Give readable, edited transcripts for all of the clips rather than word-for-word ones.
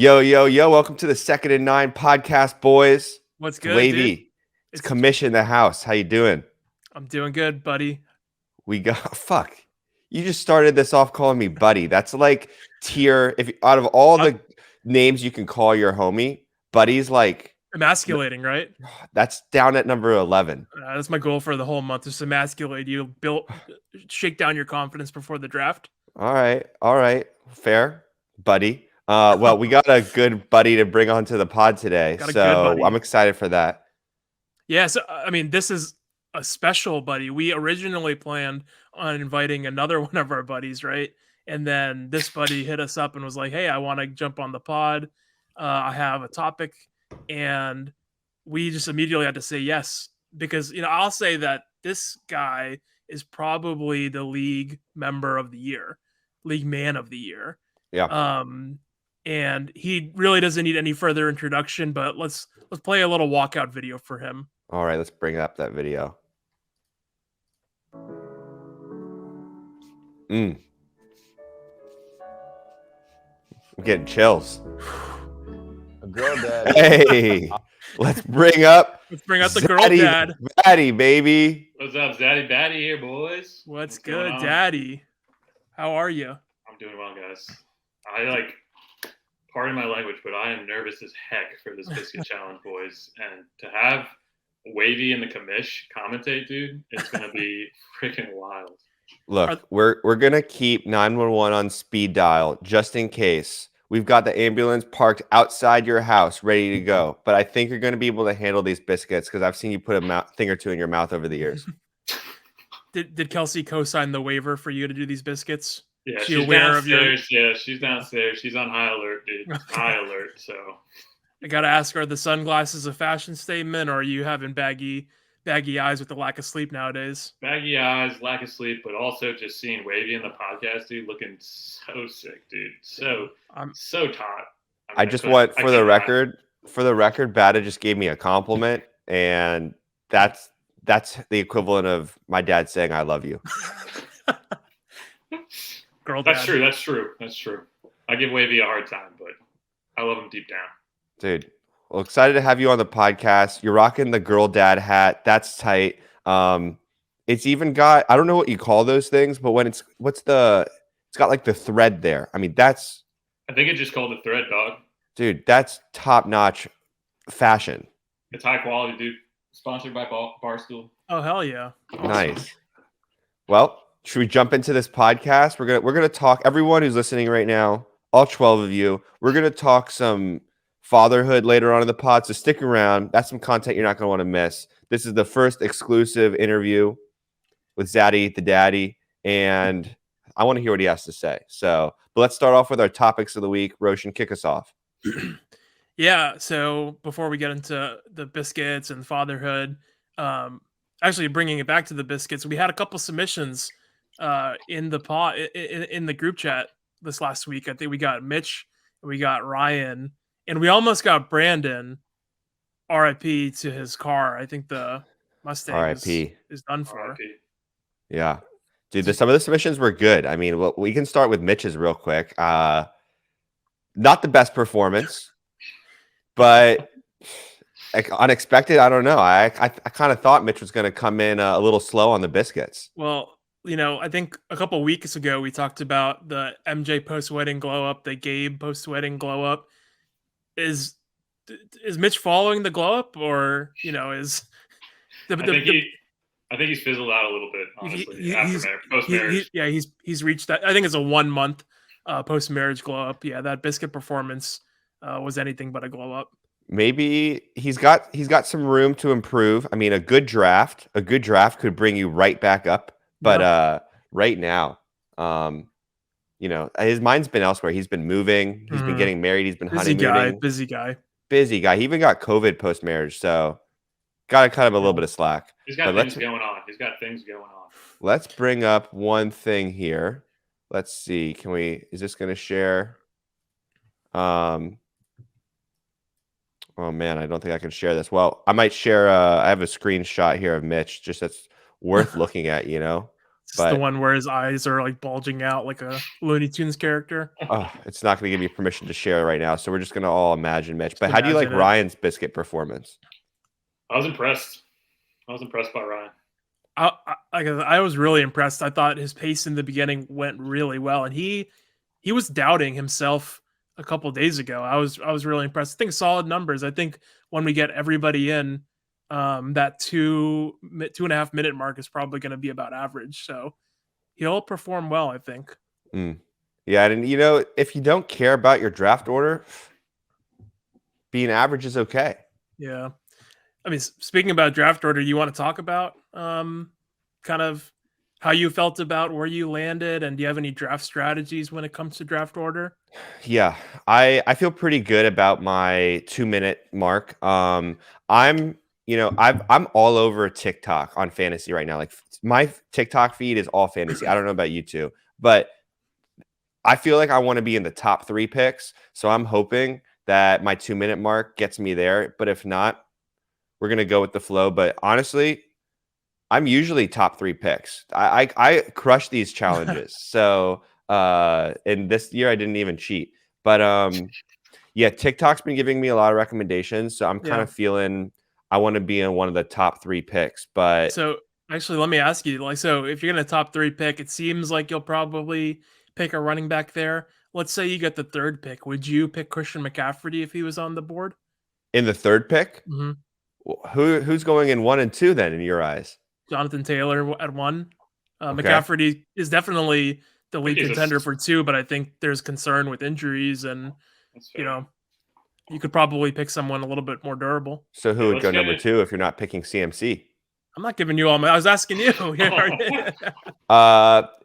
Yo, yo, yo, welcome to the Second and Nine podcast, boys. What's It's good, dude? Wavy. It's Commission in the house. How you doing? I'm doing good, buddy. We got fuck. You just started this off calling me buddy. That's like tier if out of all the names you can call your homie, buddy's like Emasculating, right? that's down at number 11. That's my goal for the whole month, is to emasculate you, shake down your confidence before the draft. All right. Fair, buddy. Well, we got a good buddy to bring onto the pod today, so I'm excited for that. Yeah, so I mean, this is a special buddy. We originally planned on inviting another one of our buddies, right? And then this buddy hit us up and was like, "Hey, I want to jump on the pod. I have a topic," and we just immediately had to say yes because I'll say that this guy is probably the league member of the year, league man of the year. Yeah. And he really doesn't need any further introduction, but let's play a little walkout video for him. All right, let's bring up that video. I'm getting chills. Girldad. Hey, let's bring up the Girldad. Daddy, baby. What's up, Zaddy Batty here, boys? What's good, Daddy? How are you? I'm doing well, guys. Pardon my language, but I am nervous as heck for this Biscuit Challenge, boys. And to have Wavy and the commish commentate, dude, it's gonna be freaking wild. Look, we're gonna keep 911 on speed dial just in case. We've got the ambulance parked outside your house, ready to go. But I think you're gonna be able to handle these biscuits because I've seen you put a thing or two in your mouth over the years. Did Kelsey co-sign the waiver for you to do these biscuits? Yeah, she's downstairs. Yeah, she's downstairs. She's on high alert, dude. High alert. So I gotta ask: are the sunglasses a fashion statement, or are you having baggy eyes with the lack of sleep nowadays? Baggy eyes, lack of sleep, but also just seeing Wavy in the podcast, dude, looking so sick, dude. I'm so taut. I just want for the record, Batta just gave me a compliment, and that's the equivalent of my dad saying I love you. That's true. I give Wavy a hard time, but I love him deep down. Dude, well, excited to have you on the podcast. You're rocking the girl dad hat. That's tight. It's even got, I don't know what you call those things, but when it's got like the thread there. I mean, I think it's just called the thread, dog. Dude, that's top-notch fashion. It's high quality, dude. Sponsored by Barstool. Oh, hell yeah. Awesome. Nice. Well, should we jump into this podcast? We're gonna talk, everyone who's listening right now, all 12 of you, we're gonna talk some fatherhood later on in the pod, so stick around. That's some content you're not gonna want to miss. This is the first exclusive interview with Zaddy the Daddy, and I want to hear what he has to say. So, but let's start off with our topics of the week. Roshan, kick us off. Yeah, so before we get into the biscuits and fatherhood, actually bringing it back to the biscuits, we had a couple submissions in the pod in the group chat this last week. I think we got Mitch, we got Ryan, and we almost got Brandon. RIP to his car. I think the Mustang is done for. RIP. Yeah, dude, some of the submissions were good. I mean, well, we can start with Mitch's real quick. Not the best performance, but unexpected. I don't know. I kind of thought Mitch was going to come in a little slow on the biscuits. Well, I think a couple weeks ago we talked about the MJ post-wedding glow up, the Gabe post-wedding glow up. Is Mitch following the glow up, or is I think he's fizzled out a little bit, honestly. Post-marriage. He's reached that. I think it's a 1 month post-marriage glow up. Yeah, that biscuit performance was anything but a glow up. Maybe he's got some room to improve. I mean, a good draft could bring you right back up. But right now, his mind's been elsewhere. He's been moving. He's been getting married. He's been honeymooning. Busy guy. He even got COVID post-marriage, so got to cut him a little bit of slack. He's got things going on. Let's bring up one thing here. Let's see. Is this going to share? Oh man, I don't think I can share this. Well, I might share. I have a screenshot here of Mitch. Just that's worth looking at. It's the but one where his eyes are like bulging out like a Looney Tunes character. it's not going to give me permission to share right now. So we're just going to all imagine Mitch. But Just how do you like imagine it. Ryan's Biscuit performance? I was impressed. I was impressed by Ryan. I was really impressed. I thought his pace in the beginning went really well, and he was doubting himself a couple days ago. I was really impressed. I think solid numbers. I think when we get everybody in, that 2.5 minute mark is probably going to be about average. So he'll perform well, I think. Yeah, and if you don't care about your draft order, being average is okay. Yeah. I mean, speaking about draft order, you want to talk about kind of how you felt about where you landed, and do you have any draft strategies when it comes to draft order? Yeah, I feel pretty good about my 2-minute mark. I'm all over TikTok on fantasy right now. Like my TikTok feed is all fantasy. I don't know about you two, but I feel like I want to be in the top 3 picks. So I'm hoping that my 2-minute mark gets me there. But if not, we're gonna go with the flow. But honestly, I'm usually top 3 picks. I crush these challenges. So and this year I didn't even cheat. But yeah, TikTok's been giving me a lot of recommendations. So I'm kind Yeah. of feeling I want to be in one of the top 3 picks. But So actually, let me ask you, like, so if you're gonna top 3 pick, it seems like you'll probably pick a running back there. Let's say you get the 3rd pick. Would you pick Christian McCaffrey if he was on the board? in the 3rd pick, Mm-hmm. who's going in 1 and 2 then in your eyes? Jonathan Taylor at 1. Okay. McCaffrey is definitely the lead he's a contender for 2, but I think there's concern with injuries, and That's fair. you could probably pick someone a little bit more durable. So who Yeah, would let's go get number it. 2 if you're not picking CMC? I'm not giving you all my. I was asking you.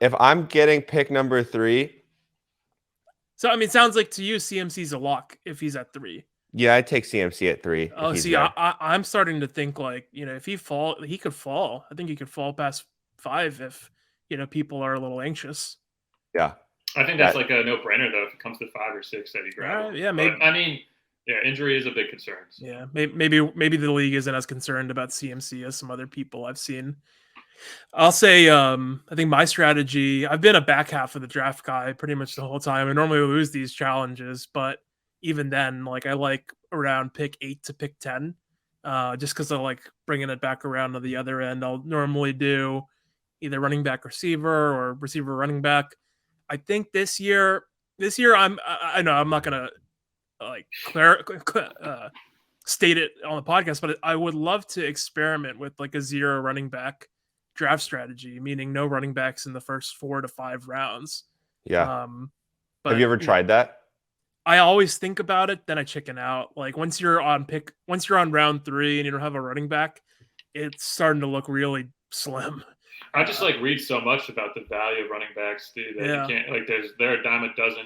If I'm getting pick number 3, So I mean, it sounds like to you, CMC's a lock if he's at 3. yeah, I'd take CMC at 3 if Oh, he's see, there. I'm starting to think like if he could fall. I think he could fall past 5 if people are a little anxious. Yeah. I think that's like a no-brainer though. If it comes to 5 or 6, that he grabs. Right, yeah, maybe. But, I mean, yeah, injury is a big concern. So. Yeah, maybe the league isn't as concerned about CMC as some other people I've seen. I'll say, I think my strategy. I've been a back half of the draft guy pretty much the whole time. I normally lose these challenges, but even then, like I like around pick 8 to pick 10, just because I like bringing it back around to the other end. I'll normally do either running back receiver or receiver running back. I think this year I know I'm not gonna like state it on the podcast, but I would love to experiment with like a 0 running back draft strategy, meaning no running backs in the first 4 to 5 rounds. Yeah. But Have you ever tried that? I always think about it, then I chicken out. Like once you're on round 3 and you don't have a running back, it's starting to look really slim. I just read so much about the value of running backs, dude. That you can't they're a dime a dozen,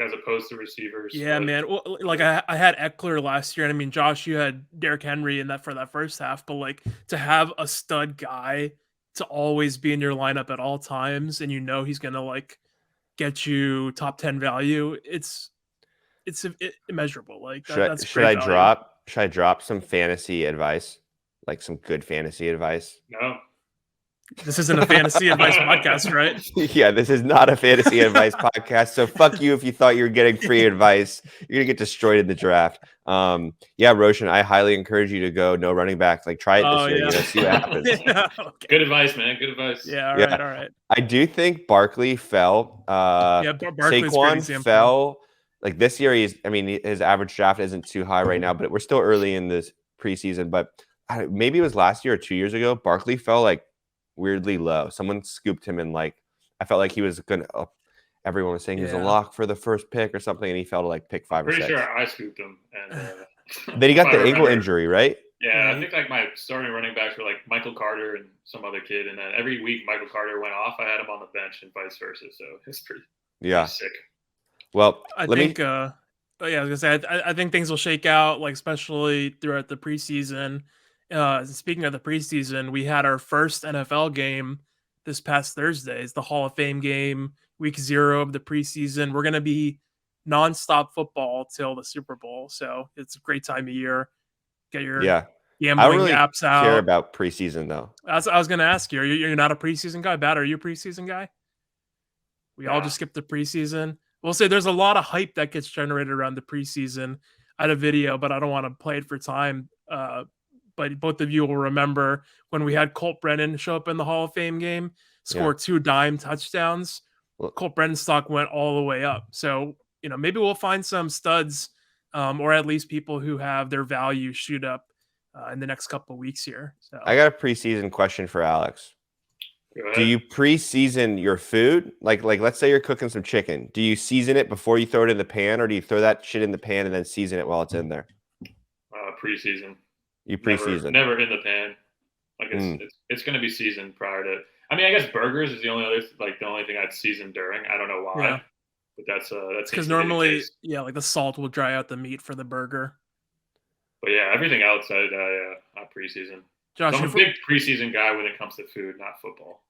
as opposed to receivers. Yeah, man. Well, like I had Eckler last year, and I mean, Josh, you had Derrick Henry in that for that first half, but like to have a stud guy to always be in your lineup at all times, and he's gonna like get you top 10 value. It's immeasurable. Like that's should I drop some fantasy advice, like some good fantasy advice? No. This isn't a fantasy advice podcast, right? Yeah, this is not a fantasy advice podcast. So fuck you if you thought you were getting free advice. You're gonna get destroyed in the draft. Yeah, Roshan, I highly encourage you to go no running back. Like try it this year. See what happens. Yeah, okay. Good advice, man. Good advice. Yeah, all right. I do think Barkley fell. Barkley's Saquon fell. Like this year, his average draft isn't too high right now, but we're still early in this preseason. But maybe it was last year or 2 years ago. Barkley fell like weirdly low. Someone scooped him in I felt like he was gonna. Everyone was saying he was a lock for the first pick or something, and he fell to like pick 5 or 6. Pretty sure I scooped him. And then he got the ankle injury, right? Yeah, I think my starting running backs were Michael Carter and some other kid, and then every week Michael Carter went off. I had him on the bench and vice versa. So it's pretty sick. Well, I think I was gonna say I think things will shake out, like especially throughout the preseason. Speaking of the preseason, we had our first NFL game this past Thursday. It's the Hall of Fame game, week 0 of the preseason. We're gonna be nonstop football till the Super Bowl, so it's a great time of year. Get your gambling really apps care out. about preseason though. I was going to ask you, you're not a preseason guy? Batta, are you a preseason guy? We all just skip the preseason. We'll say there's a lot of hype that gets generated around the preseason. I had a video, but I don't want to play it for time. But both of you will remember when we had Colt Brennan show up in the Hall of Fame game, score 2 dime touchdowns. Well, Colt Brennan's stock went all the way up. So, maybe we'll find some studs or at least people who have their value shoot up in the next couple of weeks here. So I got a preseason question for Alex. Do you pre-season your food? Like let's say you're cooking some chicken. Do you season it before you throw it in the pan, or do you throw that shit in the pan and then season it while it's in there? Preseason. You pre-season. Never in the pan. Like it's going to be seasoned prior to. I mean, I guess burgers is the only thing I'd season during. I don't know why, Yeah. but that's because normally, like the salt will dry out the meat for the burger. But yeah, everything else I preseason. Josh, I'm a big preseason guy when it comes to food, not football.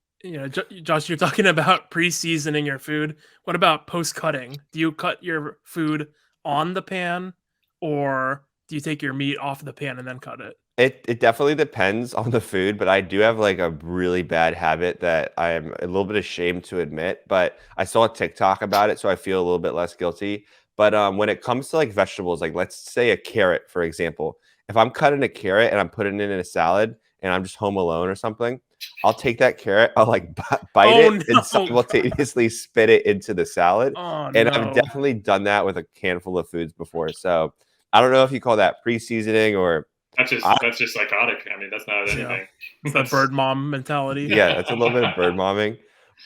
Josh, you're talking about pre-seasoning your food. What about post-cutting? Do you cut your food on the pan, or do you take your meat off the pan and then cut it? It definitely depends on the food, but I do have like a really bad habit that I am a little bit ashamed to admit, but I saw a TikTok about it, so I feel a little bit less guilty. But when it comes to like vegetables, like let's say a carrot, for example, if I'm cutting a carrot and I'm putting it in a salad and I'm just home alone or something, I'll take that carrot, I'll like bite it and simultaneously spit it into the salad. I've definitely done that with a handful of foods before. So I don't know if you call that pre-seasoning or that's just psychotic. I mean, that's not anything. Yeah. It's that bird mom mentality. Yeah, that's a little bit of bird momming.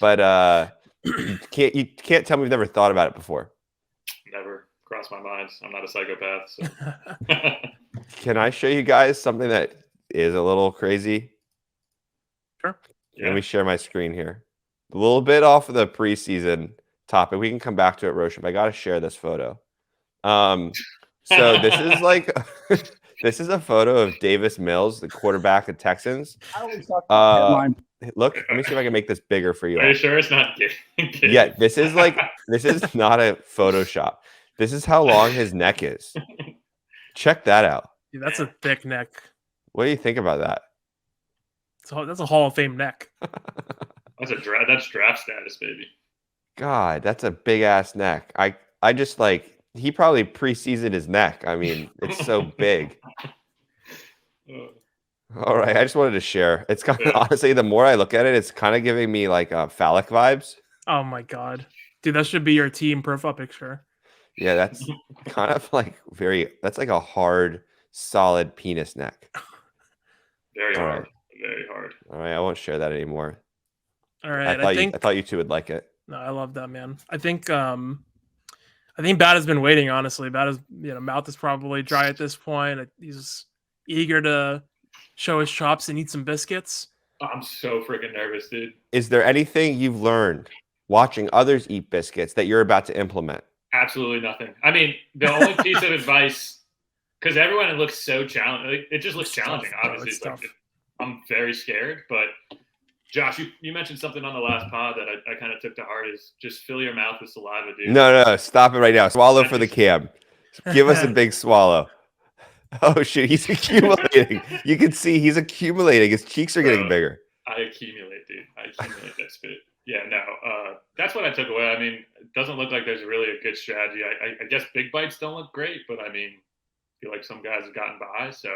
But you can't tell me you've never thought about it before. Never crossed my mind. I'm not a psychopath. So. Can I show you guys something that is a little crazy? Sure. Yeah. Let me share my screen here. A little bit off of the preseason topic. We can come back to it, Roshan, but I got to share this photo. So this is like this is a photo of Davis Mills, the quarterback of Texans. Look, let me see if I can make this bigger for you. Are you sure it's not gay? Yeah, this is not a Photoshop. This is how long his neck is. Check that out. Dude, that's a thick neck. What do you think about that? That's a Hall of Fame neck. That's draft status, baby. God, that's a big ass neck. I just like he probably pre-seasoned his neck. I mean, it's so big. All right, I just wanted to share. It's kind of honestly, the more I look at it, it's kind of giving me like phallic vibes. Oh my god, dude, that should be your team profile picture. Yeah, that's kind of like that's like a hard, solid penis neck. Very hard. Very hard. All right, I won't share that anymore. All right, I thought you two would like it. No, I love that, man. I think Batta's been waiting. Honestly, Batta's mouth is probably dry at this point. He's eager to show his chops and eat some biscuits. I'm so freaking nervous, dude. Is there anything you've learned watching others eat biscuits that you're about to implement? Absolutely nothing. I mean, the only piece of advice, because everyone looks so challenging. It just looks challenging. Obviously, I'm very scared. But Josh, you mentioned something on the last pod that I kind of took to heart is just fill your mouth with saliva, dude. No, stop it right now. Swallow for the cam. Give us a big swallow. Oh shit, he's accumulating. You can see he's accumulating. His cheeks are getting bigger. I accumulate, dude. I accumulate that spit. Yeah, no. That's what I took away. I mean, it doesn't look like there's really a good strategy. I guess big bites don't look great, but I mean, I feel like some guys have gotten by, so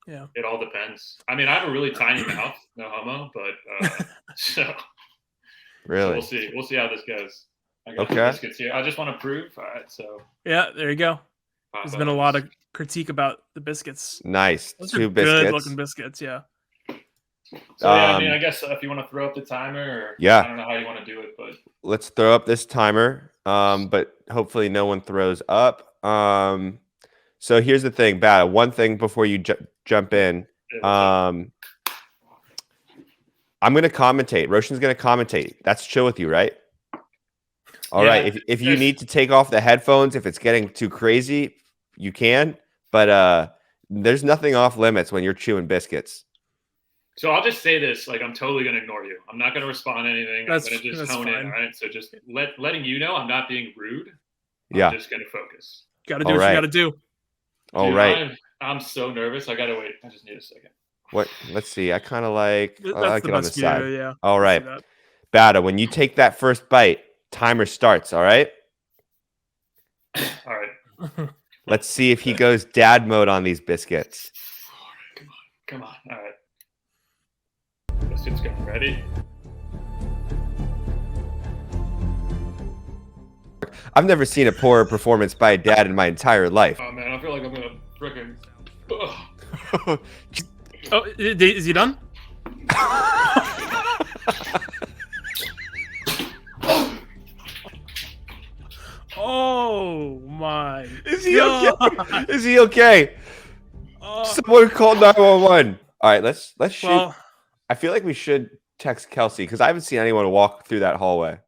yeah, it all depends. I mean, I have a really tiny mouth, no homo, but so really, so we'll see how this goes. I got biscuits here. I just want to prove. All right, so yeah, there you go. There's been a lot of critique about the biscuits. Nice, those 2 are biscuits. Good looking biscuits, yeah. So yeah, I mean, I guess if you want to throw up the timer, or yeah, I don't know how you want to do it, but let's throw up this timer. But hopefully no one throws up. So here's the thing, Batta. One thing before you jump in. I'm going to commentate. Roshan's going to commentate. That's chill with you, right? All right. If you need to take off the headphones, if it's getting too crazy, you can. But there's nothing off limits when you're chewing biscuits. So I'll just say this, like I'm totally going to ignore you. I'm not going to respond to anything. I'm going to just hone in, all right? So just letting you know I'm not being rude. I'm just going to focus. Got to do what you got to do. All right. I'm so nervous. I gotta wait. I just need a second. What? Let's see. I kind of like. I That's like the it on the best view, side. yeah. All I see right, that. Batta. When you take that first bite, timer starts. All right. All right. Let's see if he goes dad mode on these biscuits. Come on. All right. Biscuit's go. Ready? I've never seen a poorer performance by a dad in my entire life. Oh man, I feel like I'm gonna freaking. Oh, is he done? Oh my! Is he God. okay? Is he okay? Oh. Someone call 911. All right, let's shoot. Well, I feel like we should text Kelsey because I haven't seen anyone walk through that hallway.